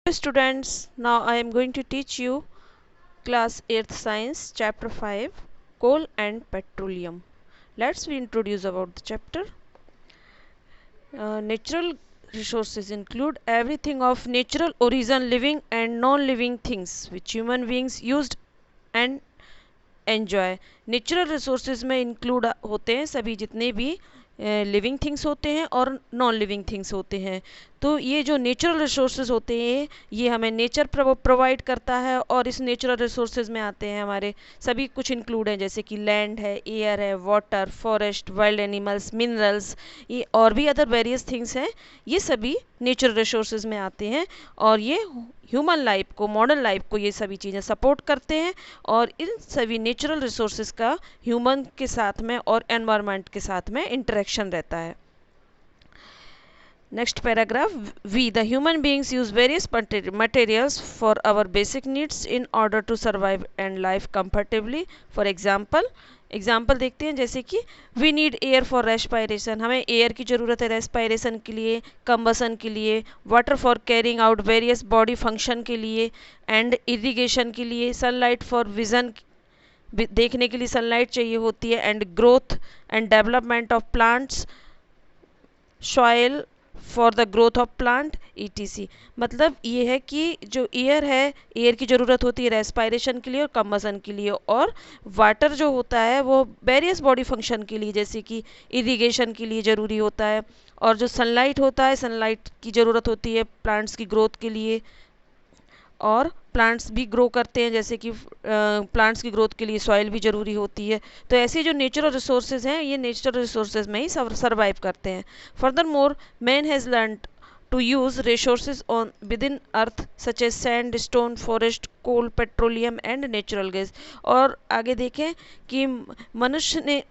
Students, now I am going to teach you class 8th science chapter 5 coal and petroleum. Let's we introduce about the chapter. Natural resources include everything of natural origin, living and non-living things which human beings used and enjoy. Natural resources में include होते हैं सभी जितने भी living things होते हैं और non living things होते हैं. तो ये जो नेचुरल रिसोर्सेज होते हैं ये हमें नेचर प्रोवाइड करता है और इस नेचुरल रिसोर्सेज में आते हैं हमारे सभी कुछ इंक्लूड हैं जैसे कि लैंड है, एयर है, water, forest, wild animals, minerals, ये और भी अदर वेरियस थिंग्स हैं. ये सभी नेचुरल रिसोर्सेज में आते हैं और ये ह्यूमन लाइफ को, मॉडर्न लाइफ को ये सभी चीज़ें सपोर्ट करते हैं और इन सभी नेचुरल रिसोर्सेज का ह्यूमन के साथ में और एनवायरनमेंट के साथ में इंटरेक्शन रहता है. Next paragraph, we the human beings use various materials for our basic needs in order to survive and live comfortably. For example देखते हैं जैसे कि we need air for respiration, हमें एयर की ज़रूरत है रेस्पायरेशन के लिए, कंबसन के लिए, water for carrying out various body function के लिए एंड इरिगेशन के लिए, सनलाइट फॉर विजन, देखने के लिए सनलाइट चाहिए होती है, and growth and development of plants, soil for the growth of plant etc. मतलब ये है कि जो एयर है, एयर की ज़रूरत होती है रेस्पायरेशन के लिए और कंबसन के लिए, और वाटर जो होता है वो वेरियस बॉडी फंक्शन के लिए जैसे कि इरिगेशन के लिए ज़रूरी होता है, और जो सनलाइट होता है सनलाइट की ज़रूरत होती है प्लांट्स की ग्रोथ के लिए, और प्लांट्स भी ग्रो करते हैं जैसे कि प्लांट्स की ग्रोथ के लिए सॉइल भी ज़रूरी होती है. तो ऐसे जो नेचुरल रिसोर्सेज हैं ये नेचुरल रिसोर्सेज में ही सर्वाइव करते हैं. Further more man has learn to use resources on within earth such as sand, stone, forest, coal, petroleum and natural gas. और आगे देखें कि मनुष्य ने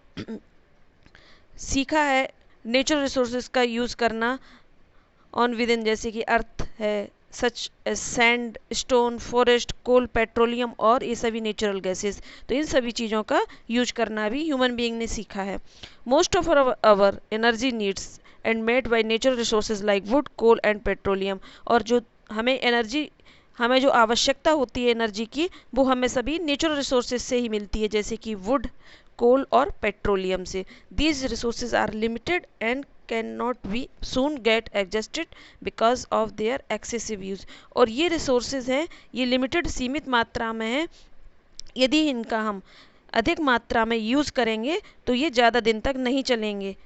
सीखा है नेचुरल रिसोर्सेज का यूज़ करना ऑन विद इन, जैसे कि अर्थ है, such as sand, stone, forest, coal, petroleum और ये सभी नेचुरल गैसेस. तो इन सभी चीज़ों का यूज करना भी ह्यूमन बीइंग ने सीखा है. Most of our energy needs and made by natural resources like wood, coal and petroleum. और जो हमें एनर्जी, हमें जो आवश्यकता होती है एनर्जी की, वो हमें सभी नेचुरल रिसोर्सेज से ही मिलती है जैसे कि वुड, कोल और पेट्रोलियम से. These resources are limited and can not be soon get exhausted because of their excessive use. और ये रिसोर्सेज हैं ये लिमिटेड, सीमित मात्रा में हैं. यदि इनका हम अधिक मात्रा में यूज़ करेंगे तो ये ज़्यादा दिन तक नहीं चलेंगे.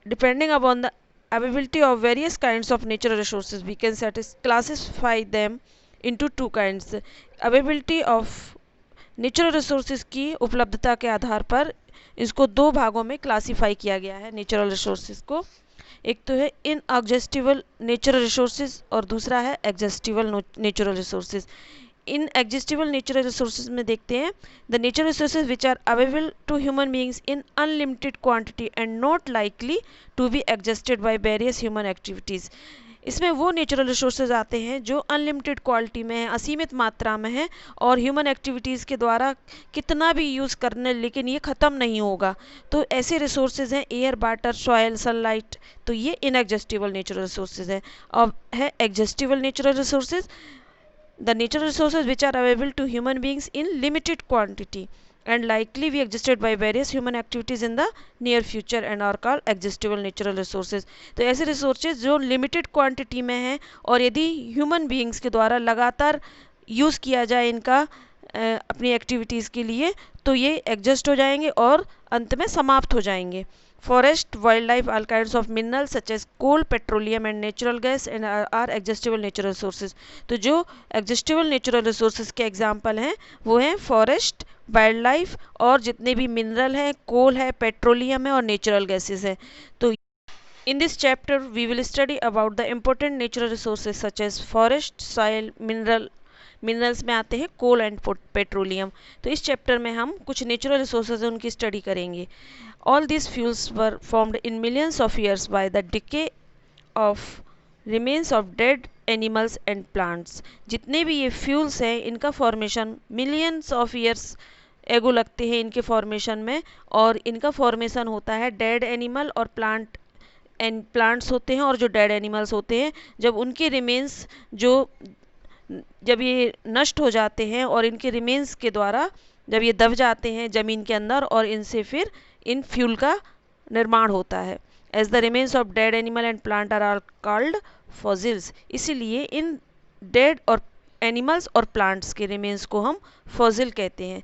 Depending upon the availability of various kinds of natural resources we can classify them into two kinds. availability of natural resources की उपलब्धता के आधार पर इसको दो भागों में क्लासीफाई किया गया है नेचुरल रिसोर्सेज को. एक तो है इनएग्जॉस्टिबल नेचुरल रिसोर्सेज और दूसरा है एग्जॉस्टिबल नेचुरल रिसोर्सेज. इन एग्जिस्टिबल नेचुरल रिसोर्सेज में देखते हैं the natural resources which are available to human beings in unlimited quantity and not likely to be exhausted by various human activities. इसमें वो natural resources आते हैं जो अनलिमिटेड क्वालिटी में है, असीमित मात्रा में है और ह्यूमन एक्टिविटीज़ के द्वारा कितना भी यूज़ करने लेकिन ये ख़त्म नहीं होगा. तो ऐसे रिसोर्सेज हैं एयर, वाटर, सॉयल, सनलाइट. तो ये इनएग्जॉस्टिबल नेचुरल रिसोर्सेज है. अब है exhaustible natural resources, the natural resources which are available to human beings in limited quantity and likely be existed by various human activities in the near future and are called exhaustible natural resources. तो ऐसे resources जो limited quantity में हैं और यदि human beings के द्वारा लगातार यूज़ किया जाए इनका अपनी एक्टिविटीज़ के लिए तो ये एग्जस्ट हो जाएंगे और अंत में समाप्त हो जाएंगे. Forest, wildlife, all kinds of minerals such as coal, petroleum and natural gas and are exhaustible natural resources. तो जो exhaustible natural resources के एग्जाम्पल हैं वो हैं फॉरेस्ट, वाइल्ड लाइफ और जितने भी मिनरल हैं, कोल है, पेट्रोलियम है और नेचुरल गैसेस हैं. तो in this chapter we will study about the important natural resources such as forest, soil, minerals में आते हैं कोल एंड पेट्रोलियम. तो इस चैप्टर में हम कुछ नेचुरल रिसोर्सेज उनकी स्टडी करेंगे. All this fuels were formed in millions of years by the decay of remains of dead animals and plants. जितने भी ये फ्यूल्स हैं इनका फॉर्मेशन मिलियंस ऑफ ईयर्स एगो लगते हैं इनके फॉर्मेशन में, और इनका फॉर्मेशन होता है डेड एनिमल और प्लांट प्लांट्स होते हैं और जो डेड एनिमल्स होते हैं, जब उनके रिमेन्स जब ये नष्ट हो जाते हैं और इनके रिमेन्स के द्वारा जब ये दब जाते हैं ज़मीन के अंदर और इनसे फिर इन फ्यूल का निर्माण होता है। As the remains of dead animal and plant are called fossils, इसीलिए इन डेड और एनिमल्स और प्लांट्स के रिमेन्स को हम फॉसिल कहते हैं।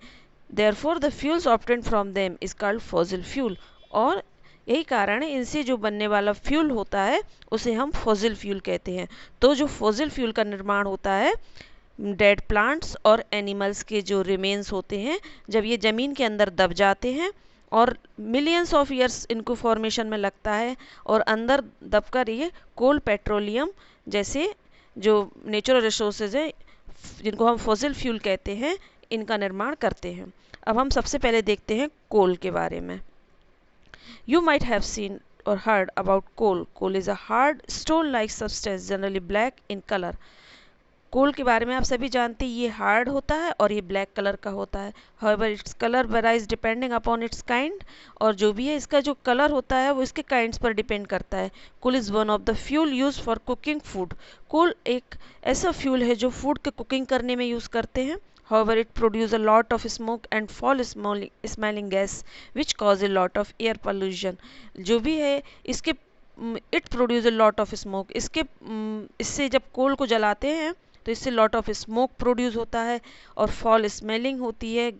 Therefore the fuels obtained from them is called fossil fuel, और यही कारण है इनसे जो बनने वाला फ्यूल होता है उसे हम फॉसिल फ्यूल कहते हैं। तो जो फॉसिल फ्यूल का निर्माण होता है डेड प्लांट्स और एनिमल्स के जो रिमेन्स होते हैं, जब ये ज़मीन के अंदर दब जाते हैं और मिलियंस ऑफ ईयर्स इनको फॉर्मेशन में लगता है और अंदर दबकर ये कोल, पेट्रोलियम जैसे जो नेचुरल रिसोर्सेज हैं जिनको हम फॉसिल फ्यूल कहते हैं, इनका निर्माण करते हैं। अब हम सबसे पहले देखते हैं कोल के बारे में। You might have seen or heard about coal. Coal is a hard stone-like substance, generally black in color. कोल के बारे में आप सभी जानते हैं, ये हार्ड होता है और ये ब्लैक कलर का होता है। However, its color varies depending upon its kind, और जो भी है इसका जो कलर होता है वो इसके काइंड्स पर डिपेंड करता है। Coal is one of the fuel use for cooking food. Coal एक ऐसा फ्यूल है जो फूड के कुकिंग करने में यूज़ करते हैं। However, it produces a lot of smoke and foul-smelling gas, which cause a lot of air pollution. जो भी है इसके it produces a lot of smoke. इससे जब कोल को जलाते हैं तो इससे लॉट ऑफ स्मोक प्रोड्यूस होता है और फॉल स्मेलिंग होती है,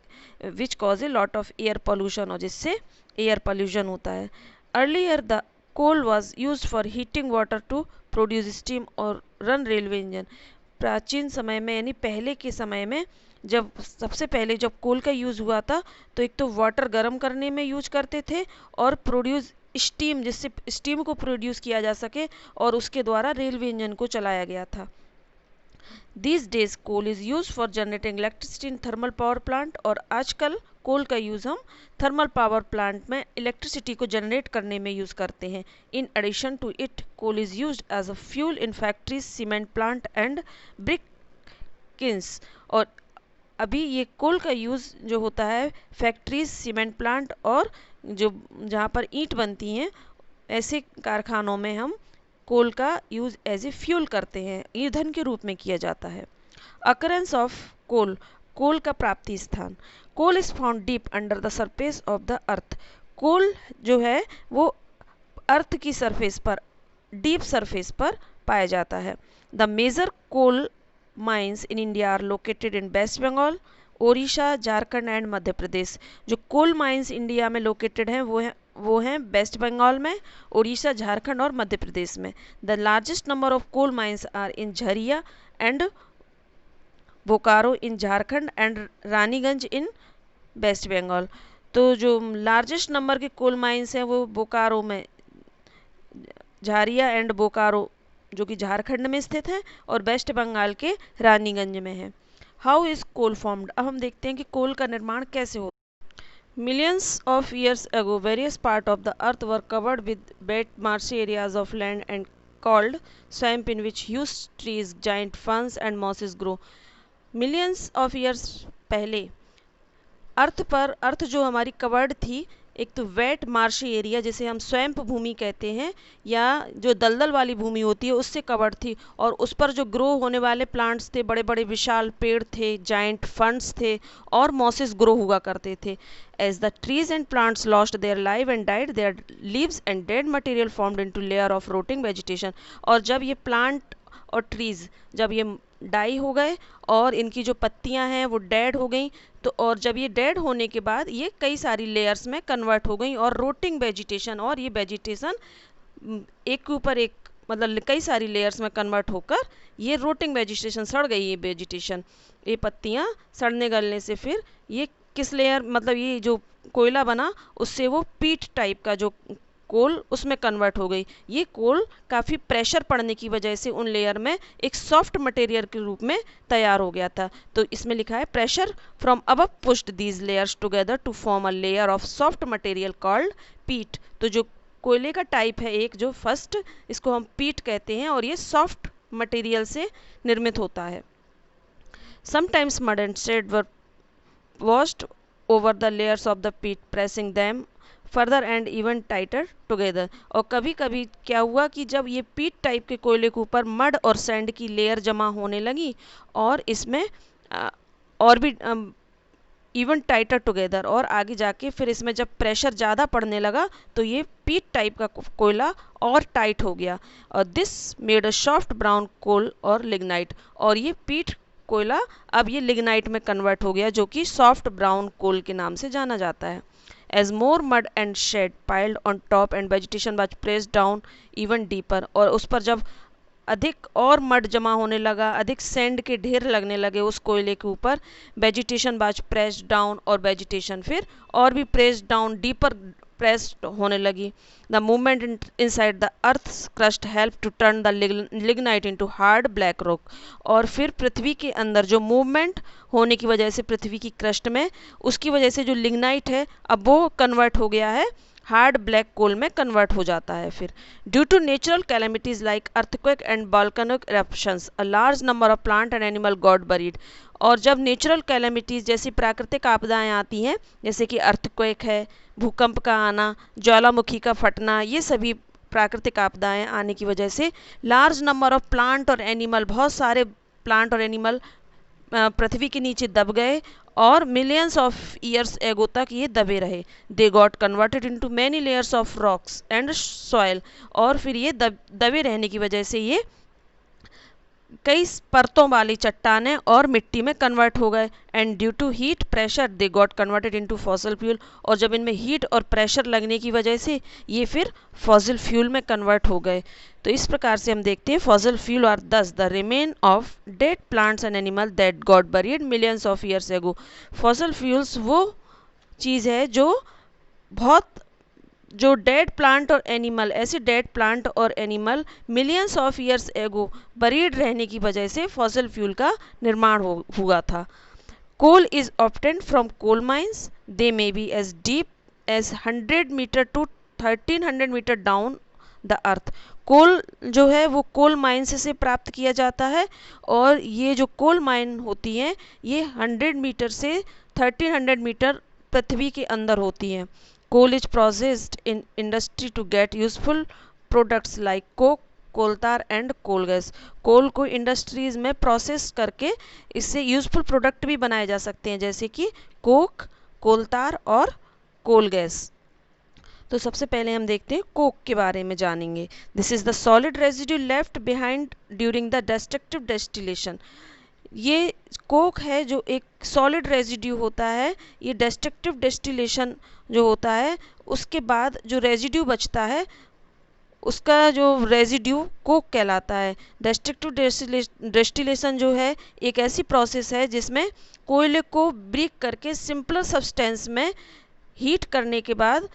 which cause a lot of air pollution, और जिससे एयर पोल्यूशन होता है। Earlier the coal was used for heating water to produce steam और रन रेलवे इंजन। प्राचीन समय में यानी पहले के समय में जब सबसे पहले जब कोल का यूज़ हुआ था तो एक तो वाटर गर्म करने में यूज करते थे और प्रोड्यूस स्टीम, जिससे स्टीम को प्रोड्यूस किया जा सके और उसके द्वारा रेलवे इंजन को चलाया गया था। These days coal is used for generating electricity in thermal power plant, और आजकल कोल का यूज़ हम थर्मल पावर प्लांट में इलेक्ट्रिसिटी को जनरेट करने में यूज़ करते हैं। In addition to it coal is used as a fuel in factories, cement plant and brick kilns, और अभी ये कोल का यूज़ जो होता है फैक्ट्रीज, सीमेंट प्लांट और जो जहाँ पर ईंट बनती हैं ऐसे कारखानों में हम कोल का यूज़ एज ए फ्यूल करते हैं, ईंधन के रूप में किया जाता है। अकरेंस ऑफ कोल, कोल का प्राप्ति स्थान। Coal is found deep under the surface of the earth. Coal जो है वो अर्थ की सरफेस पर, डीप सरफेस पर पाया जाता है। The major coal mines in India are located in West Bengal, Odisha, Jharkhand and Madhya Pradesh. जो कोल माइंस इंडिया में लोकेटेड हैं वो हैं वेस्ट बंगाल में, उड़ीसा, झारखंड और मध्य प्रदेश में। The largest number of coal mines are in Jharia and Bokaro in Jharkhand and Raniganj in West Bengal. तो जो लार्जेस्ट नंबर के कोल माइंस हैं वो बोकारो में, झारिया एंड बोकारो जो कि झारखंड में स्थित है, और वेस्ट बंगाल के रानीगंज में है। How is coal formed. अब हम देखते हैं कि कोल का निर्माण कैसे होता है। Millions of years ago, various parts of the earth were covered with wet, marshy areas of land and called swamp, in which huge trees, giant ferns and mosses grow. Millions of years पहले अर्थ जो हमारी covered थी, एक तो wait marshy area जिसे हम swamp भूमि कहते हैं या जो दलदल वाली भूमि होती है उससे कवर्ड थी, और उस पर जो ग्रो होने वाले प्लांट्स थे, बड़े बड़े विशाल पेड़ थे, जाइंट फर्न्स थे और मॉसेस ग्रो हुआ करते थे। As the trees and plants lost their life and died, their leaves and dead material formed into layer of rotting vegetation. और जब ये प्लांट और ट्रीज जब ये डाई हो गए और इनकी जो पत्तियां हैं वो डेड हो गई, तो और जब ये डेड होने के बाद ये कई सारी लेयर्स में कन्वर्ट हो गई और रोटिंग वेजिटेशन, और ये वेजिटेशन एक के ऊपर एक मतलब कई सारी लेयर्स में कन्वर्ट होकर ये रोटिंग वेजिटेशन सड़ गई। ये वेजिटेशन, ये पत्तियां सड़ने गलने से फिर ये किस लेयर मतलब ये जो कोयला बना उससे वो पीट टाइप का जो कोल उसमें कन्वर्ट हो गई। ये कोल काफ़ी प्रेशर पड़ने की वजह से उन लेयर में एक सॉफ्ट मटेरियल के रूप में तैयार हो गया था। तो इसमें लिखा है pressure from above pushed these layers together to form a layer of soft material called peat. तो जो कोयले का टाइप है एक जो फर्स्ट, इसको हम पीट कहते हैं और ये सॉफ्ट मटेरियल से निर्मित होता है। Sometimes mud and sand were washed over the layers of the peat, pressing them further and even tighter together. और कभी कभी क्या हुआ कि जब ये पीट टाइप के कोयले के ऊपर मड और सैंड की लेयर जमा होने लगी और इसमें और भी इवन टाइटर टुगेदर, और आगे जाके फिर इसमें जब प्रेशर ज़्यादा पड़ने लगा तो ये पीट टाइप का कोयला और टाइट हो गया। और this made a soft brown coal और लिग्नाइट, और ये पीट कोयला अब ये लिग्नाइट में कन्वर्ट हो गया जो कि सॉफ्ट ब्राउन कोल के नाम से जाना जाता है। As more mud and shed piled on top and vegetation was pressed down even deeper, और उस पर जब अधिक और मड जमा होने लगा, अधिक सैंड के ढेर लगने लगे उस कोयले के ऊपर, वेजिटेशन वाज प्रेस्ड डाउन, और वेजिटेशन फिर और भी प्रेस्ड डाउन डीपर प्रेस्ड होने लगी। The movement inside the earth crust help to turn the lignite into hard black rock, और फिर पृथ्वी के अंदर जो मूवमेंट होने की वजह से पृथ्वी की क्रस्ट में, उसकी वजह से जो लिग्नाइट है अब वो कन्वर्ट हो गया है हार्ड ब्लैक कोल में कन्वर्ट हो जाता है। फिर due to natural calamities like earthquake and volcanic eruptions a large number of plant and animal got buried, और जब नेचुरल कैलेमिटीज जैसी प्राकृतिक आपदाएं आती हैं, जैसे कि अर्थक्वेक है, भूकंप का आना, ज्वालामुखी का फटना, ये सभी प्राकृतिक आपदाएं आने की वजह से लार्ज नंबर ऑफ प्लांट और एनिमल, बहुत सारे प्लांट और एनिमल पृथ्वी के नीचे दब गए और मिलियंस ऑफ ईयर्स एगो तक ये दबे रहे। दे got converted into many layers of rocks and soil, और फिर ये दबे रहने की वजह से ये कई परतों वाली चट्टानें और मिट्टी में कन्वर्ट हो गए। And due to heat pressure they got converted into fossil fuel, और जब इनमें हीट और प्रेशर लगने की वजह से ये फिर फॉसिल फ्यूल में कन्वर्ट हो गए। तो इस प्रकार से हम देखते हैं फॉसिल फ्यूल आर दस the remain of dead plants and animal that got buried millions of years एगो। फॉसिल फ्यूल्स वो चीज़ है जो डेड प्लांट और एनिमल, ऐसे डेड प्लांट और एनिमल मिलियंस ऑफ ईयर्स एगो बरीड रहने की वजह से फॉसिल फ्यूल का निर्माण हुआ था। Coal is obtained from coal mines, they may be as deep as 100 metre to 1300 metre down the earth. Coal जो है वो कोल माइंस से प्राप्त किया जाता है, और ये जो कोल माइन होती हैं ये 100 मीटर से 1300 मीटर पृथ्वी के अंदर होती हैं। Coal is processed in industry to get useful products like coke, coal tar and coal gas. Coal को इंडस्ट्रीज में प्रोसेस करके इससे यूजफुल प्रोडक्ट भी बनाए जा सकते हैं, जैसे कि कोक, कोलतार और कोल गैस। तो सबसे पहले हम देखते हैं कोक के बारे में जानेंगे। This is the solid residue left behind during the destructive distillation. ये कोक है जो एक सॉलिड रेजिड्यू होता है, ये डिस्ट्रक्टिव डिस्टिलेशन जो होता है उसके बाद जो रेजिड्यू बचता है उसका जो रेजिड्यू कोक कहलाता है। डिस्ट्रक्टिव डिस्टिलेशन जो है एक ऐसी प्रोसेस है जिसमें कोयले को ब्रेक करके सिंपलर सब्सटेंस में हीट करने के बाद,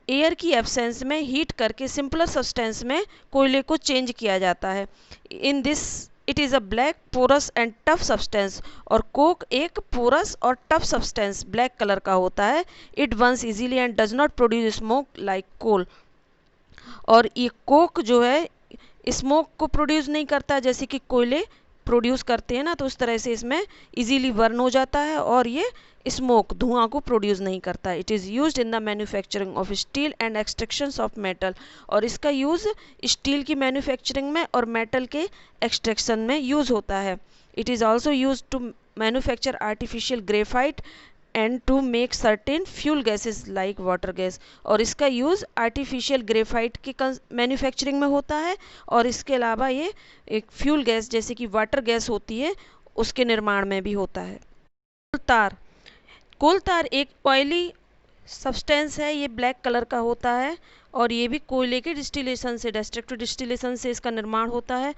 एयर की एब्सेंस में हीट करके सिंपलर सब्सटेंस में कोयले को चेंज किया जाता है। In this it is a black porous and tough substance, और कोक एक पोरस और टफ सब्सटेंस ब्लैक कलर का होता है। It burns easily and does not produce smoke like coal, और ये कोक जो है स्मोक को प्रोड्यूस नहीं करता जैसे कि कोयले प्रोड्यूस करते हैं ना, तो उस तरह से इसमें इजीली बर्न हो जाता है और ये स्मोक, धुआं को प्रोड्यूस नहीं करता। It is used in the manufacturing of steel and extractions of metal, और इसका यूज़ स्टील की मैन्युफैक्चरिंग में और मेटल के एक्सट्रैक्शन में यूज़ होता है। It is also use to manufacture artificial graphite and to make certain fuel gases like water gas, और इसका यूज़ आर्टिफिशियल ग्रेफाइट की मैन्युफैक्चरिंग में होता है, और इसके अलावा ये एक फ्यूल गैस जैसे कि वाटर गैस होती है उसके निर्माण में भी होता है। कोलतार, कोलतार एक ऑयली सब्सटेंस है, ये ब्लैक कलर का होता है और ये भी कोयले के डिस्टिलेशन से, डिस्ट्रक्टिव डिस्टिलेशन से इसका निर्माण होता है,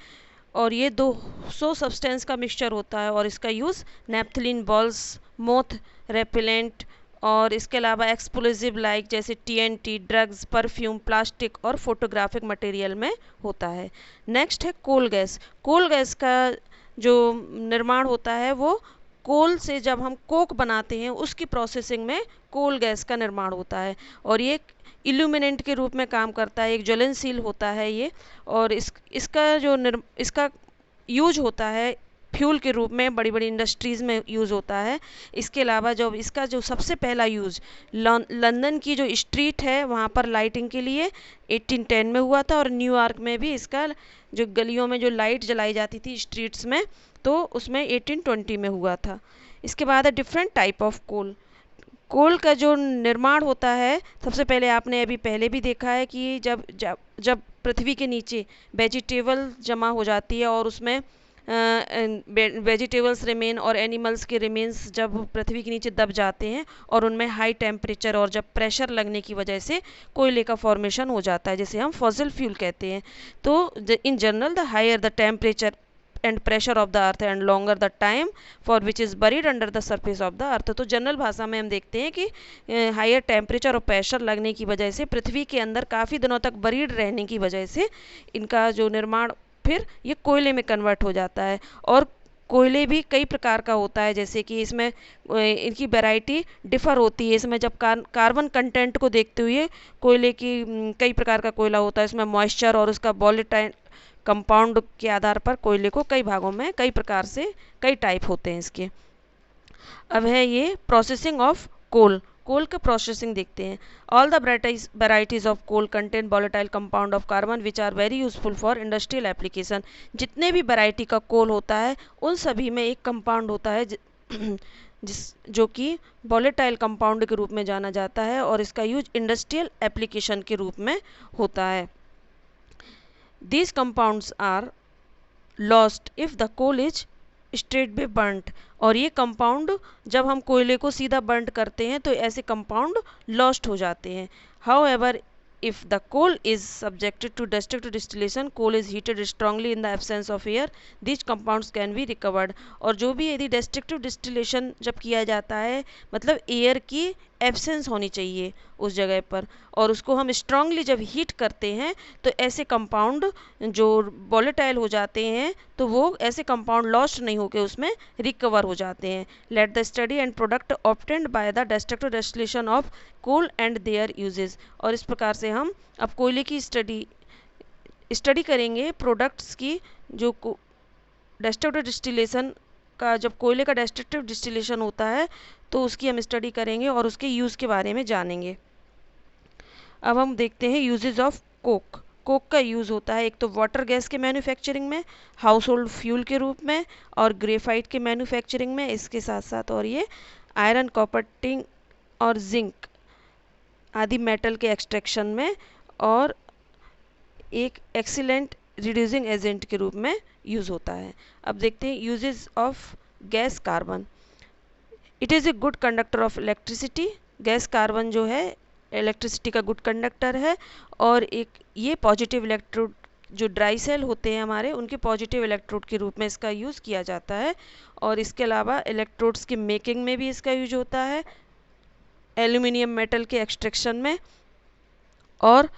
और ये 200 सब्सटेंस का मिक्सचर होता है, और इसका use naphthalene balls, moth repellent और इसके अलावा एक्सप्लोजिव लाइक जैसे TNT, ड्रग्स, परफ्यूम, प्लास्टिक और फोटोग्राफिक मटेरियल में होता है। नेक्स्ट है कोल गैस। कोल गैस का जो निर्माण होता है वो कोल से, जब हम कोक बनाते हैं उसकी प्रोसेसिंग में कोल गैस का निर्माण होता है, और ये इल्यूमिनेंट के रूप में काम करता है, एक ज्वलनशील होता है ये, और इसका यूज होता है फ्यूल के रूप में बड़ी बड़ी इंडस्ट्रीज़ में यूज़ होता है। इसके अलावा जो इसका जो सबसे पहला यूज़ लंदन की जो स्ट्रीट है वहाँ पर लाइटिंग के लिए 1810 में हुआ था, और न्यूयॉर्क में भी इसका जो गलियों में जो लाइट जलाई जाती थी स्ट्रीट्स में, तो उसमें 1820 में हुआ था। इसके बाद है डिफरेंट टाइप ऑफ कोल। कोल का जो निर्माण होता है, सबसे पहले आपने अभी पहले भी देखा है कि जब जब जब पृथ्वी के नीचे वेजिटेबल जमा हो जाती है और उसमें वेजिटेबल्स रिमेन और एनिमल्स के रिमेन्स जब पृथ्वी के नीचे दब जाते हैं और उनमें हाई टेम्परेचर और जब प्रेशर लगने की वजह से कोयले का फॉर्मेशन हो जाता है, जिसे हम फॉसिल फ्यूल कहते हैं। तो in general the higher the temperature and pressure of the earth and longer the time for which is buried under the surface of the earth. तो जनरल भाषा में हम देखते हैं कि हायर टेम्परेचर और प्रेशर लगने की वजह से पृथ्वी के अंदर काफ़ी दिनों तक बरीड रहने की वजह से इनका जो निर्माण फिर ये कोयले में कन्वर्ट हो जाता है। और कोयले भी कई प्रकार का होता है, जैसे कि इसमें इनकी वैरायटी डिफ़र होती है। इसमें जब कार्बन कंटेंट को देखते हुए कोयले की कई प्रकार का कोयला होता है। इसमें मॉइस्चर और उसका वोलेटाइल कंपाउंड के आधार पर कोयले को कई भागों में कई प्रकार से कई टाइप होते हैं इसके। अब है ये प्रोसेसिंग ऑफ कोल। कोल का प्रोसेसिंग देखते हैं। All the varieties of coal contain volatile compound of carbon which are very useful for industrial application. जितने भी वैरायटी का कोल होता है उन सभी में एक कंपाउंड होता है जो कि वोलेटाइल कंपाउंड के रूप में जाना जाता है, और इसका यूज इंडस्ट्रियल एप्लीकेशन के रूप में होता है। These compounds are lost if the coal is straight be burnt। और ये कंपाउंड जब हम कोयले को सीधा बर्न करते हैं तो ऐसे कंपाउंड लॉस्ट हो जाते हैं। However, if the coal is subjected to destructive distillation, coal is heated strongly in the absence of air, these compounds can be recovered। और जो भी यदि destructive distillation जब किया जाता है, मतलब एयर की एब्सेंस होनी चाहिए उस जगह पर, और उसको हम स्ट्रांगली जब हीट करते हैं तो ऐसे कंपाउंड जो वोलेटाइल हो जाते हैं तो वो ऐसे कंपाउंड लॉस्ट नहीं होकर उसमें रिकवर हो जाते हैं। Let the study and product obtained by the destructive distillation of coal and their uses. और इस प्रकार से हम अब कोयले की स्टडी करेंगे, प्रोडक्ट्स की जो destructive distillation का, जब कोयले का destructive distillation होता है तो उसकी हम स्टडी करेंगे और उसके यूज़ के बारे में जानेंगे। अब हम देखते हैं यूजेस ऑफ कोक। कोक का यूज़ होता है एक तो वाटर गैस के मैन्युफैक्चरिंग में, हाउस होल्ड फ्यूल के रूप में, और ग्रेफाइट के मैन्युफैक्चरिंग में। इसके साथ साथ और ये आयरन, कॉपर, टिन और जिंक आदि मेटल के एक्सट्रैक्शन में, और एक एक्सीलेंट रिड्यूसिंग एजेंट के रूप में यूज़ होता है। अब देखते हैं uses of gas carbon. It is a good conductor of electricity. Gas carbon जो है इलेक्ट्रिसिटी का गुड कंडक्टर है, और एक ये पॉजिटिव इलेक्ट्रोड जो ड्राई सेल होते हैं हमारे, उनके पॉजिटिव इलेक्ट्रोड के रूप में इसका यूज़ किया जाता है। और इसके अलावा इलेक्ट्रोड्स की मेकिंग में भी इसका यूज होता है, एल्यूमिनियम मेटल के एक्सट्रैक्शन में, और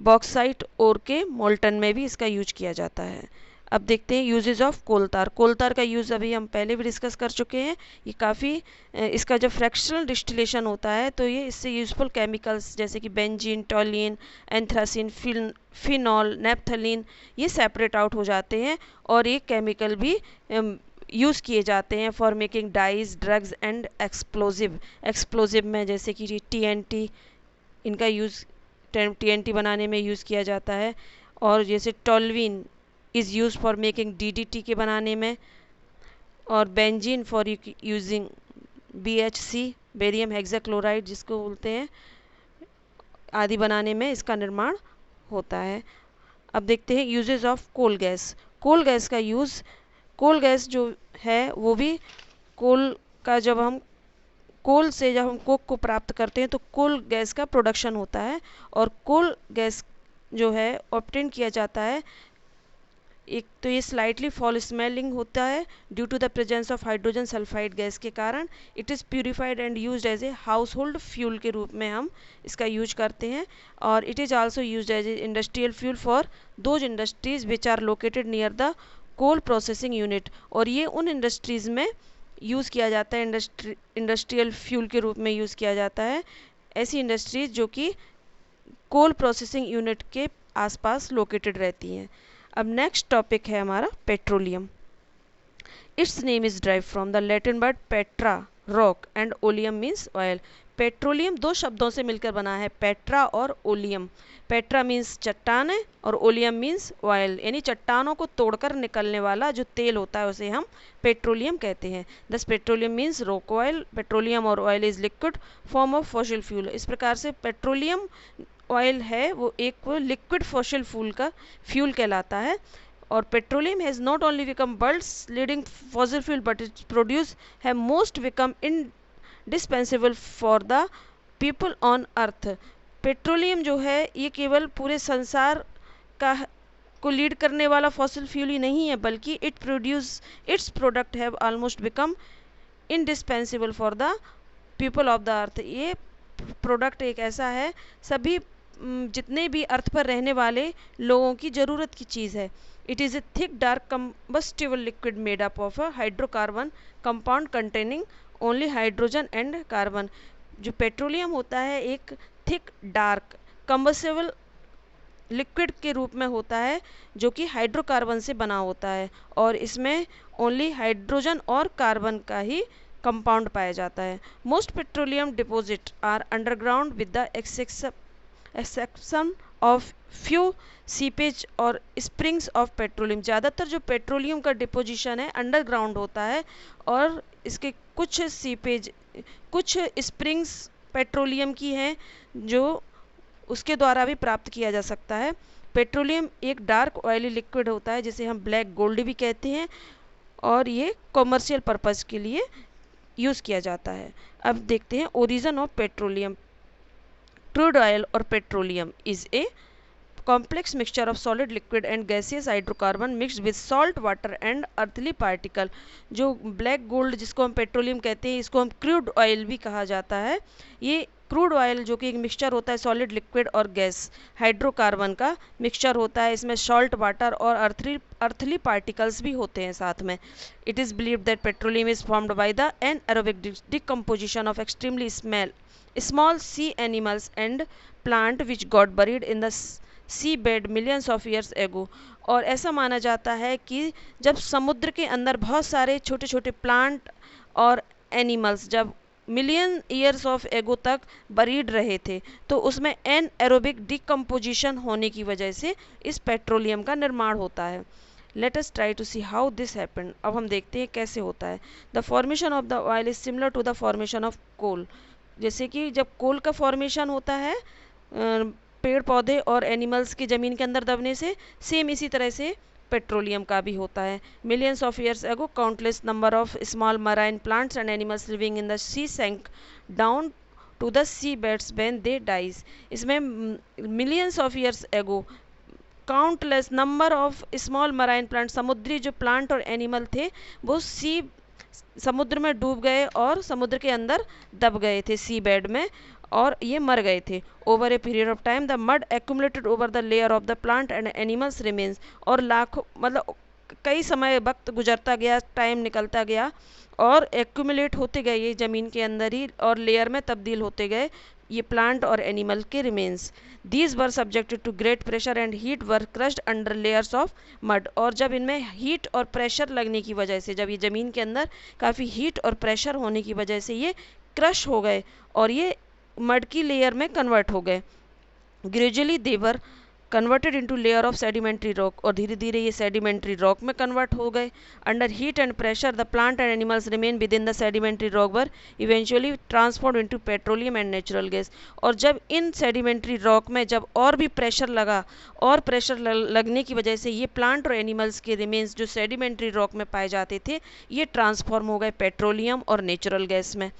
बॉक्साइट ओर के मोल्टन में भी इसका यूज किया जाता है। अब देखते हैं यूजेस ऑफ कोलतार। कोलतार का यूज़ अभी हम पहले भी डिस्कस कर चुके हैं। ये काफ़ी इसका जब फ्रैक्शनल डिस्टिलेशन होता है तो ये इससे यूजफुल केमिकल्स जैसे कि बेंजीन, टॉलिन, एंथ्रासिन, फिनॉल, नेप्थलीन, ये सेपरेट आउट हो जाते हैं, और ये केमिकल भी यूज़ किए जाते हैं for making dyes, drugs and explosive. Explosive में जैसे कि TNT, इनका यूज़ TNT बनाने में यूज़ किया जाता है, और जैसे टॉलविन is use for making DDT के बनाने में, और benzene for using BHC, barium hexachloride जिसको बोलते हैं, आदि बनाने में इसका निर्माण होता है। अब देखते हैं uses of coal gas. Coal gas का यूज़, कोल गैस जो है वो भी कोल का, जब हम कोल से जब हम कोक को प्राप्त करते हैं तो कोल गैस का प्रोडक्शन होता है, और कोल गैस जो है ऑब्टेन किया जाता है। एक तो ये स्लाइटली फॉल स्मेलिंग होता है due to the presence of hydrogen sulphide gas के कारण। It is purified and used as a household fuel के रूप में हम इसका यूज करते हैं, और it is also used as a industrial fuel for those industries which are located near the coal processing unit. और ये उन इंडस्ट्रीज़ में यूज़ किया जाता है, इंडस्ट्रियल फ्यूल के रूप में यूज़ किया जाता है, ऐसी इंडस्ट्रीज जो कि कोल प्रोसेसिंग यूनिट के आसपास लोकेटेड रहती हैं। अब नेक्स्ट टॉपिक है हमारा petroleum. Its name is derived from the Latin word petra, rock, and oleum means oil. Petroleum दो शब्दों से मिलकर बना है, पेट्रा और ओलियम. पेट्रा मीन्स चट्टान है और ओलियम मीन्स ऑयल, यानी चट्टानों को तोड़कर निकलने वाला जो तेल होता है उसे हम पेट्रोलियम कहते हैं. Thus petroleum means rock oil. Petroleum और oil is liquid form of fossil fuel. इस प्रकार से पेट्रोलियम ऑयल है वो एक लिक्विड फॉसिल फ्यूल का फ्यूल कहलाता है. और petroleum has not only become world's leading fossil fuel but its produce have most become indispensable for the people on earth. Petroleum जो है ये केवल पूरे संसार का को लीड करने वाला फॉसिल फ्यूल ही नहीं है, बल्कि it's product have almost become indispensable for the people of the अर्थ. ये प्रोडक्ट एक ऐसा है सभी जितने भी अर्थ पर रहने वाले लोगों की ज़रूरत की चीज़ है. It is a thick dark combustible liquid made up of a hydrocarbon compound containing only hydrogen and carbon. जो पेट्रोलियम होता है एक थिक डार्क कंबस्टिबल लिक्विड के रूप में होता है जो कि हाइड्रोकार्बन से बना होता है और इसमें ओनली हाइड्रोजन और कार्बन का ही कंपाउंड पाया जाता है. Most petroleum deposit are underground with the exception of few seepage और स्प्रिंग्स ऑफ पेट्रोलियम. ज़्यादातर जो पेट्रोलियम का डिपोजिशन है अंडरग्राउंड होता है और इसके कुछ सीपेज कुछ स्प्रिंग्स पेट्रोलियम की हैं जो उसके द्वारा भी प्राप्त किया जा सकता है. पेट्रोलियम एक डार्क ऑयली लिक्विड होता है जिसे हम ब्लैक गोल्ड भी कहते हैं और ये कॉमर्शियल पर्पज़ के लिए यूज़ किया जाता है. अब देखते हैं origin of petroleum. Crude oil और petroleum is a complex mixture of solid liquid and gaseous hydrocarbon mixed with salt water and earthly particle. जो ब्लैक गोल्ड जिसको हम पेट्रोलियम कहते हैं इसको हम क्रूड ऑयल भी कहा जाता है. ये क्रूड ऑयल जो कि एक मिक्सचर होता है सॉलिड लिक्विड और गैस हाइड्रोकार्बन का मिक्सचर होता है. इसमें सॉल्ट वाटर और अर्थली पार्टिकल्स भी होते हैं साथ में. It is believed that petroleum is formed by the anaerobic decomposition of extremely small sea animals and plant which got buried in the sea bed millions of years ago. और ऐसा माना जाता है कि जब समुद्र के अंदर बहुत सारे छोटे छोटे प्लांट और एनिमल्स जब मिलियन ईयर्स ऑफ एगो तक बरीड रहे थे तो उसमें एन एरोबिक डिकम्पोजिशन होने की वजह से इस पेट्रोलियम का निर्माण होता है. Let us try to see how this happened. अब हम देखते हैं कैसे होता है. The formation of the oil is similar to the formation of coal. जैसे कि जब कोल का फॉर्मेशन होता है पेड़ पौधे और एनिमल्स की ज़मीन के अंदर दबने से, सेम इसी तरह से पेट्रोलियम का भी होता है. Millions of years ago countless number of small marine plants and animals living in the sea sank down to the sea beds when they dies. इसमें millions of years ago countless number of small marine plant समुद्री जो plant और animal थे वो समुद्र में डूब गए और समुद्र के अंदर दब गए थे सी बेड में और ये मर गए थे. Over a period of time the mud accumulated over the layer of the plant and animals remains. और लाखों मतलब कई समय वक्त गुजरता गया, टाइम निकलता गया और एक्यूमुलेट होते गए ये ज़मीन के अंदर ही और लेयर में तब्दील होते गए ये प्लांट और एनिमल के remains. These were subjected to great pressure and heat were crushed under layers of mud. और जब इनमें हीट और प्रेशर लगने की वजह से जब ये ज़मीन के अंदर काफ़ी हीट और प्रेशर होने की वजह से ये क्रश हो गए और ये मड की लेयर में कन्वर्ट हो गए. Gradually they were converted into layer of sedimentary rock. और धीरे धीरे ये सेडिमेंट्री रॉक में कन्वर्ट हो गए. Under heat and pressure the plant and animals remain with in the sedimentary rock were eventually transform into petroleum and natural gas. और जब इन sedimentary rock में जब और भी प्रेशर लगा और प्रेशर लगने की वजह से ये प्लांट और एनिमल्स के रिमेन्स जो सेडिमेंट्री रॉक में पाए जाते थे ये ट्रांसफॉर्म हो गए पेट्रोलियम और नेचुरल गैस में.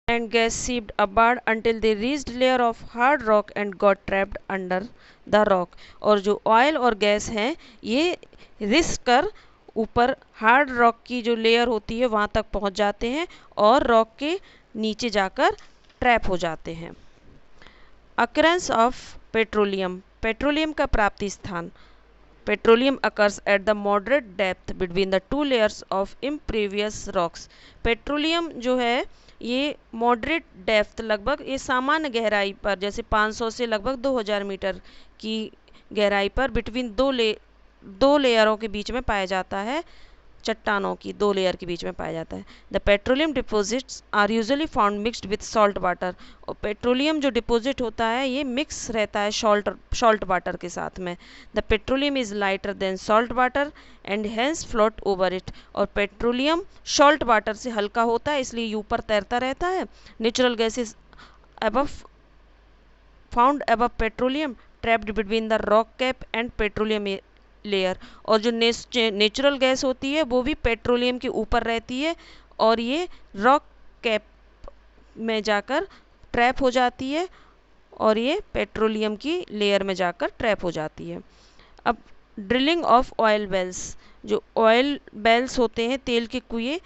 And gas seeped upward until they reached layer of hard rock and got trapped under the rock. और जो ऑयल और गैस हैं ये रिस्क कर ऊपर हार्ड रॉक की जो लेयर होती है वहाँ तक पहुँच जाते हैं और रॉक के नीचे जाकर ट्रैप हो जाते हैं. Occurrence of petroleum. पेट्रोलियम का प्राप्ति स्थान. Petroleum occurs at the moderate depth between the two layers of impervious rocks. Petroleum जो है ये मॉडरेट डेप्थ लगभग ये सामान्य गहराई पर जैसे 500 से लगभग 2000 मीटर की गहराई पर बिटवीन दो लेयरों के बीच में पाया जाता है चट्टानों की 2 लेयर के बीच में पाया जाता है। The petroleum deposits are usually found mixed with salt water, और पेट्रोलियम जो डिपॉजिट होता है ये मिक्स रहता है सॉल्ट वाटर के साथ में। The petroleum is lighter than salt water and hence float over it, और पेट्रोलियम सॉल्ट वाटर से हल्का होता है इसलिए ऊपर तैरता रहता है। Natural gases above found above petroleum trapped between the rock cap and petroleum layer, और जो नेचुरल गैस होती है वो भी पेट्रोलियम के ऊपर रहती है और ये रॉक कैप में जाकर ट्रैप हो जाती है और ये पेट्रोलियम की लेयर में जाकर ट्रैप हो जाती है। अब ड्रिलिंग ऑफ ऑयल वेल्स, जो ऑयल वेल्स होते हैं तेल के कुएं,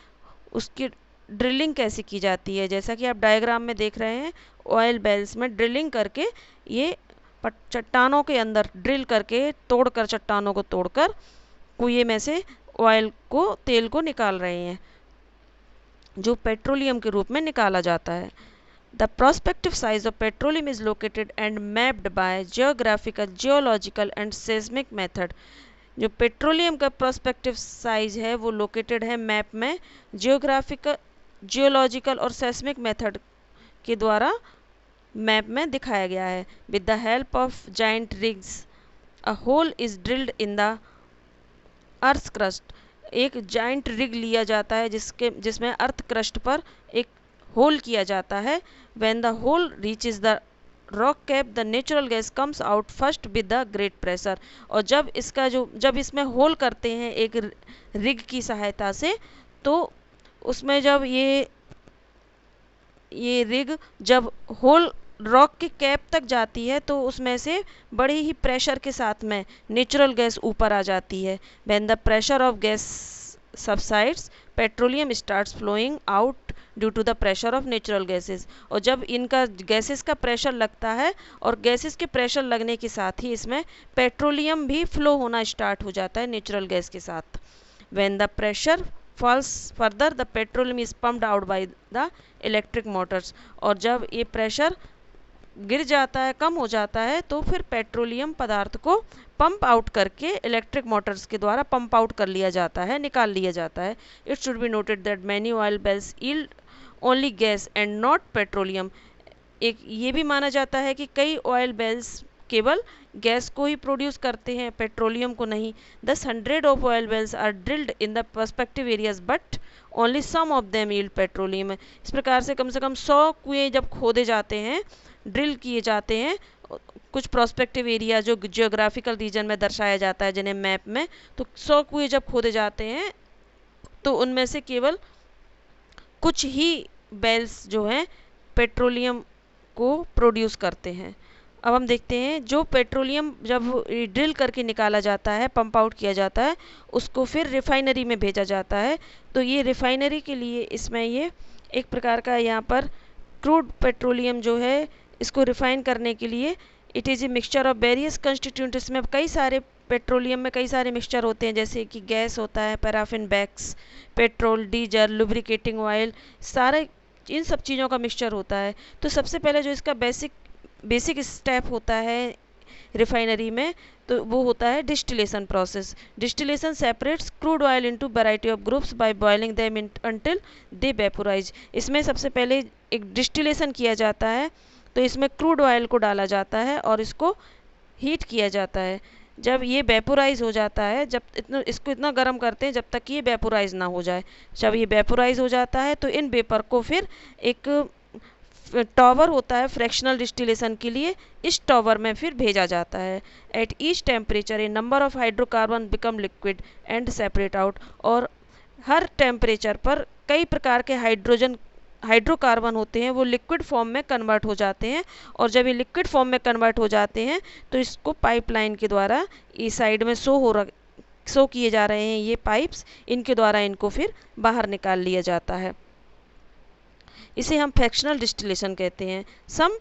उसकी ड्रिलिंग कैसे की जाती है, जैसा कि आप डायग्राम में देख रहे हैं ऑयल वेल्स में ड्रिलिंग करके ये चट्टानों के अंदर ड्रिल करके तोड़कर चट्टानों को तोड़कर कुएं में से ऑयल को तेल को निकाल रहे हैं जो पेट्रोलियम के रूप में निकाला जाता है। The prospective size of petroleum is located and mapped by geographical geological and seismic method, जो पेट्रोलियम का प्रोस्पेक्टिव साइज है वो लोकेटेड है मैप में जियोग्राफिकल जियोलॉजिकल और सेस्मिक मेथड के द्वारा मैप में दिखाया गया है। With the help of giant rigs a hole is drilled in the earth crust, एक जाइंट रिग लिया जाता है जिसमें अर्थ क्रस्ट पर एक होल किया जाता है। When the hole reaches the rock cap the natural gas comes out first with the great pressure, और जब इसमें होल करते हैं एक रिग की सहायता से, तो उसमें जब ये रिग जब होल रॉक के कैप तक जाती है तो उसमें से बड़े ही प्रेशर के साथ में नेचुरल गैस ऊपर आ जाती है। When the pressure of gas subsides petroleum starts flowing out due to the pressure of natural gases, और जब इनका गैसेस का प्रेशर लगता है और गैसेस के प्रेशर लगने के साथ ही इसमें पेट्रोलियम भी फ्लो होना स्टार्ट हो जाता है नेचुरल गैस के साथ। When the pressure falls further the petroleum is pumped out by the electric motors, और जब ये प्रेशर गिर जाता है कम हो जाता है तो फिर पेट्रोलियम पदार्थ को पंप आउट करके इलेक्ट्रिक मोटर्स के द्वारा पंप आउट कर लिया जाता है, निकाल लिया जाता है। It should be noted that many oil wells yield only gas and not petroleum, एक ये भी माना जाता है कि कई ऑयल वेल्स केवल गैस को ही प्रोड्यूस करते हैं, पेट्रोलियम को नहीं। दस 100 of oil wells are drilled in the perspective areas but only some of them yield petroleum. इस प्रकार से कम 100 कुएं जब खोदे जाते हैं, ड्रिल किए जाते हैं, कुछ प्रोस्पेक्टिव एरिया जो जियोग्राफिकल रीजन में दर्शाया जाता है जिन्हें मैप में, तो 100 कुएं जब खोदे जाते हैं तो उनमें से केवल कुछ ही वेल्स जो हैं पेट्रोलियम को प्रोड्यूस करते हैं। अब हम देखते हैं जो पेट्रोलियम जब ड्रिल करके निकाला जाता है, पंप आउट किया जाता है, उसको फिर रिफाइनरी में भेजा जाता है। तो ये रिफाइनरी के लिए इसमें ये एक प्रकार का यहाँ पर क्रूड पेट्रोलियम जो है इसको रिफाइन करने के लिए it is a mixture of various constituent, इसमें कई सारे पेट्रोलियम में कई सारे मिक्सचर होते हैं जैसे कि गैस होता है, paraffin wax, petrol, diesel, lubricating oil, सारे इन सब चीज़ों का मिक्सचर होता है। तो सबसे पहले जो इसका बेसिक स्टेप होता है रिफाइनरी में तो वो होता है distillation process. Distillation separates crude oil into variety of groups by boiling them until they vaporise. इसमें सबसे पहले एक डिस्टिलेशन किया जाता है, तो इसमें क्रूड ऑयल को डाला जाता है और इसको हीट किया जाता है। जब ये वेपोराइज हो जाता है, जब इसको इतना गर्म करते हैं जब तक ये वेपोराइज ना हो जाए। जब ये वेपोराइज हो जाता है तो इन वेपर को फिर एक टॉवर होता है फ्रैक्शनल डिस्टिलेशन के लिए, इस टॉवर में फिर भेजा जाता है। At each temperature A number of hydrocarbon become liquid and separate out, और हर टेम्परेचर पर कई प्रकार के हाइड्रोकार्बन होते हैं वो लिक्विड फॉर्म में कन्वर्ट हो जाते हैं, और जब ये लिक्विड फॉर्म में कन्वर्ट हो जाते हैं तो इसको पाइपलाइन के द्वारा इस साइड में शो किए जा रहे हैं ये पाइप्स, इनके द्वारा इनको फिर बाहर निकाल लिया जाता है। इसे हम फ्रैक्शनल डिस्टिलेशन कहते हैं। सम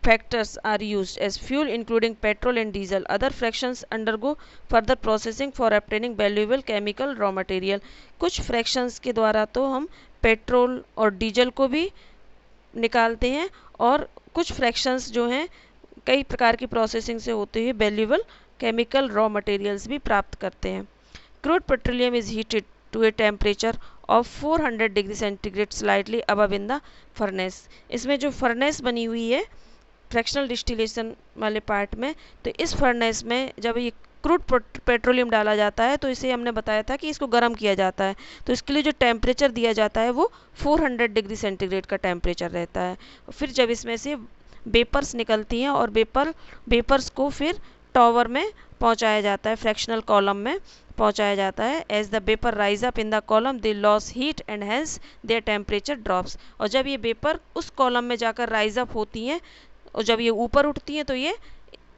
factors are used as fuel including petrol and diesel. Other fractions undergo further processing for obtaining valuable chemical raw material. कुछ fractions के द्वारा तो हम पेट्रोल और डीजल को भी निकालते हैं और कुछ fractions जो हैं कई प्रकार की प्रोसेसिंग से होते हुए valuable chemical raw materials भी प्राप्त करते हैं। Crude petroleum is heated to a temperature of 400 degree centigrade slightly above in the furnace. इसमें जो फर्नेस बनी हुई है फ्रैक्शनल डिस्टिलेशन वाले पार्ट में, तो इस फर्नेस में जब ये क्रूड पेट्रोलियम डाला जाता है तो इसे हमने बताया था कि इसको गर्म किया जाता है, तो इसके लिए जो टेम्परेचर दिया जाता है वो 400 डिग्री सेंटीग्रेड का टेम्परेचर रहता है। फिर जब इसमें से वेपर्स निकलती हैं और वेपर्स को फिर टॉवर में पहुंचाया जाता है, फ्रैक्शनल कॉलम में पहुंचाया जाता है। As the vapour rise up in the column they lose heat and hence their temperature drops. और जब ये वेपर उस कॉलम में जाकर राइज अप होती हैं और जब ये ऊपर उठती हैं तो ये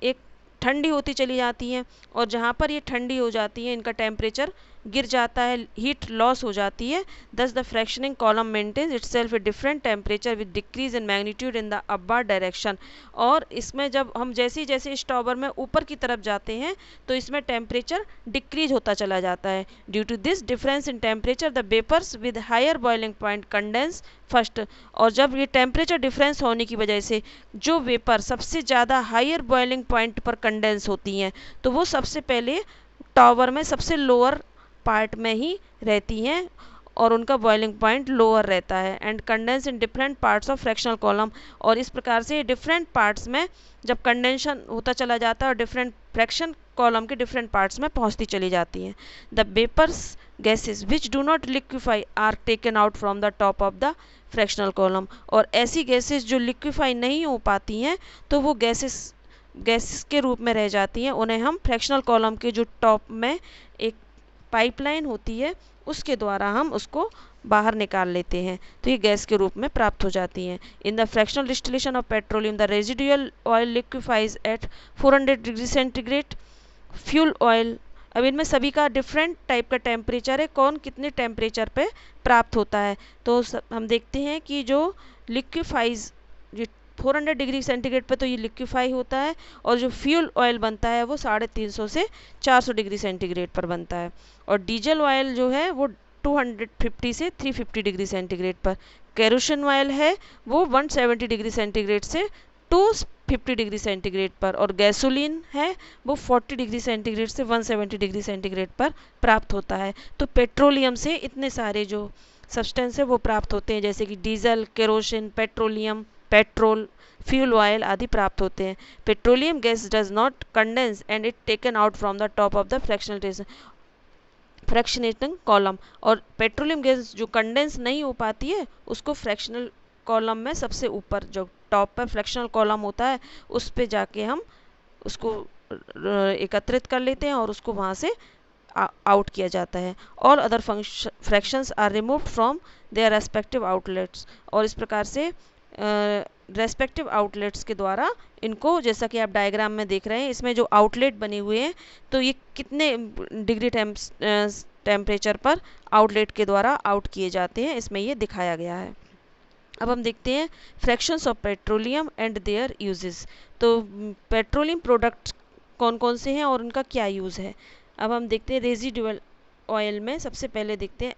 एक ठंडी होती चली जाती हैं, और जहाँ पर ये ठंडी हो जाती हैं इनका टेम्परेचर गिर जाता है, हीट लॉस हो जाती है। Thus the fractioning column maintains itself a different temperature with decrease in magnitude in the upward direction. और इसमें जब हम जैसे जैसे इस टॉवर में ऊपर की तरफ जाते हैं तो इसमें टेम्परेचर डिक्रीज होता चला जाता है। Due to this difference in temperature the vapours with higher boiling point condense first. और जब ये टेम्परेचर डिफरेंस होने की वजह से जो वेपर सबसे ज़्यादा हायर बॉइलिंग पॉइंट पर कंडेंस होती हैं तो वो सबसे पहले टॉवर में सबसे लोअर पार्ट में ही रहती हैं और उनका बॉइलिंग पॉइंट लोअर रहता है। And condense in different parts of fractional column. और इस प्रकार से डिफरेंट पार्ट्स में जब कंडेंशन होता चला जाता है और डिफरेंट फ्रैक्शन कॉलम के डिफरेंट पार्ट्स में पहुंचती चली जाती हैं। The vapours gases which do not liquefy are taken out from the top of the fractional column. और ऐसी गैसेस जो लिक्विफाई नहीं हो पाती हैं तो वो गैसेस के रूप में रह जाती हैं। उन्हें हम फ्रैक्शनल कॉलम के जो टॉप में एक पाइपलाइन होती है उसके द्वारा हम उसको बाहर निकाल लेते हैं, तो ये गैस के रूप में प्राप्त हो जाती हैं। In the fractional distillation of petroleum the residual oil liquefies at 400 degree centigrade. Fuel oil, अब इनमें सभी का डिफरेंट टाइप का टेम्परेचर है, कौन कितने टेम्परेचर पे प्राप्त होता है। तो हम देखते हैं कि जो लिक्विफाइज 400 डिग्री सेंटीग्रेड पे तो ये लिक्विफाई होता है, और जो फ्यूल ऑयल बनता है वो 350 से 400 डिग्री सेंटीग्रेड पर बनता है। और डीजल ऑयल जो है वो 250 से 350 डिग्री सेंटीग्रेड पर। केरोसिन ऑयल है वो 170 डिग्री सेंटीग्रेड से 250 डिग्री सेंटीग्रेड पर। और गैसोलीन है वो 40 डिग्री सेंटीग्रेड से 170 डिग्री सेंटीग्रेड पर प्राप्त होता है। तो पेट्रोलियम से इतने सारे जो सब्सटेंस है वो प्राप्त होते हैं, जैसे कि diesel, kerosene, petroleum, petrol, fuel oil आदि प्राप्त होते हैं। Petroleum gas does not condense and it taken out from the top of the fractionating column. और पेट्रोलियम गैस जो कंडेंस नहीं हो पाती है उसको फ्रैक्शनल कॉलम में सबसे ऊपर जो टॉप पर फ्रैक्शनल कॉलम होता है उस पे जाके हम उसको एकत्रित कर लेते हैं और उसको वहाँ से आउट किया जाता है। All other fractions are removed from their respective outlets. और इस प्रकार से रेस्पेक्टिव आउटलेट्स के द्वारा इनको, जैसा कि आप डायग्राम में देख रहे हैं, इसमें जो आउटलेट बने हुए हैं तो ये कितने डिग्री टेम्परेचर पर आउटलेट के द्वारा आउट किए जाते हैं, इसमें ये दिखाया गया है। अब हम देखते हैं fractions of petroleum and their uses. तो पेट्रोलियम प्रोडक्ट कौन कौन से हैं और उनका क्या यूज़ है। अब हम देखते हैं रेजिडुअल ऑयल में सबसे पहले देखते हैं